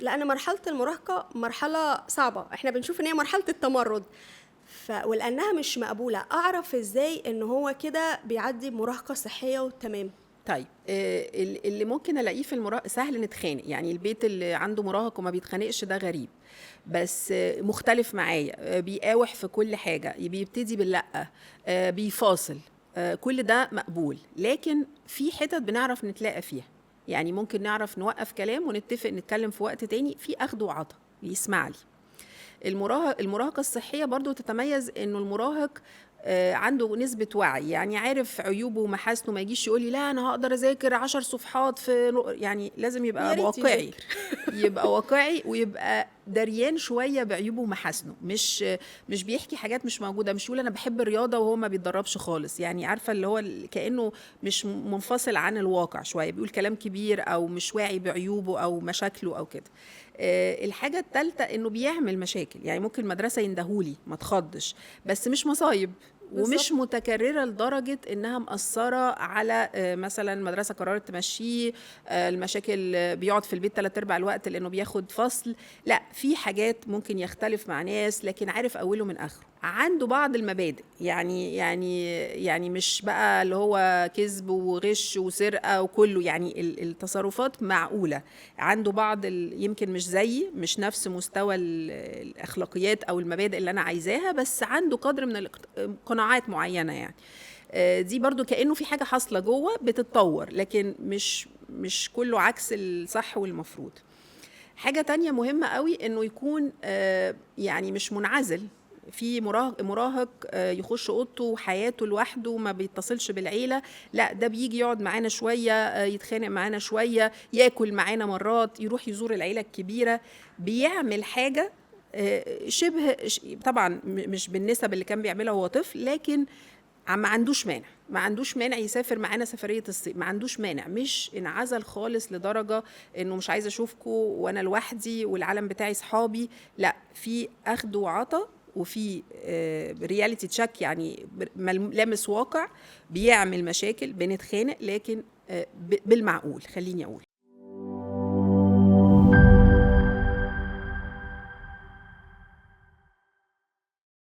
لأن مرحلة المراهقة مرحلة صعبة، إحنا بنشوف إن هي مرحلة التمرد، ولأنها مش مقبولة، أعرف إزاي إن هو كده بيعدي بمراهقة صحية وتمام؟ طيب اللي ممكن الاقيه في المراهق سهل نتخانق، يعني البيت اللي عنده مراهق وما بيتخانقش ده غريب، بس مختلف معايا، بيقاوح في كل حاجة، بيبتدي باللأ، بيفاصل، كل ده مقبول. لكن في حتت بنعرف نتلاقى فيها، يعني ممكن نعرف نوقف كلام ونتفق نتكلم في وقت تاني في أخد وعطا، يسمع لي. المراهقة الصحية برضو تتميز انه المراهق عنده نسبة وعي، يعني عارف عيوبه ومحاسنه، ما يجيش يقولي لا انا هقدر اذاكر 10 صفحات في يعني لازم يا يبقى ريت واقعي. يذاكر. يبقى واقعي ويبقى دريان شويه بعيوبه ومحاسنه، مش بيحكي حاجات مش موجوده، مش يقول انا بحب الرياضه وهو ما بيتدربش خالص، يعني عارفه اللي هو كانه مش منفصل عن الواقع شويه، بيقول كلام كبير او مش واعي بعيوبه او مشاكله او كده. الحاجه الثالثه انه بيعمل مشاكل، يعني ممكن المدرسه يندهولي ما تخضش، بس مش مصايب ومش بالظبط. متكررة لدرجة إنها مأثرة على مثلا مدرسة قررت تمشيه، المشاكل، بيقعد في البيت 3/4 الوقت لأنه بياخد فصل. لا، في حاجات ممكن يختلف مع ناس لكن عارف أوله من آخره، عنده بعض المبادئ، يعني مش بقى اللي هو كذب وغش وسرقة وكله، يعني التصرفات معقولة، عنده بعض يمكن مش زيي، مش نفس مستوى الأخلاقيات أو المبادئ اللي أنا عايزاها، بس عنده قدر من قناعات معينة يعني. دي برضو كأنه في حاجة حاصلة جوه بتتطور، لكن مش كله عكس الصح والمفروض. حاجة تانية مهمة قوي انه يكون يعني مش منعزل، في مراهق يخش اوضته وحياته لوحده ما بيتصلش بالعيلة، لا ده بيجي يقعد معانا شوية، يتخانق معانا شوية، ياكل معانا مرات، يروح يزور العيلة الكبيرة، بيعمل حاجة شبه طبعا مش بالنسب اللي كان بيعملها وهو طفل، لكن ما عندوش مانع يسافر معانا سفرية الصيف، ما عندوش مانع، مش انعزل خالص لدرجة انه مش عايز اشوفكم وانا لوحدي والعالم بتاعي صحابي. لا، في اخد وعطا، وفي رياليتي تشيك، يعني لامس واقع، بيعمل مشاكل، بنتخانق، لكن بالمعقول خليني اقول.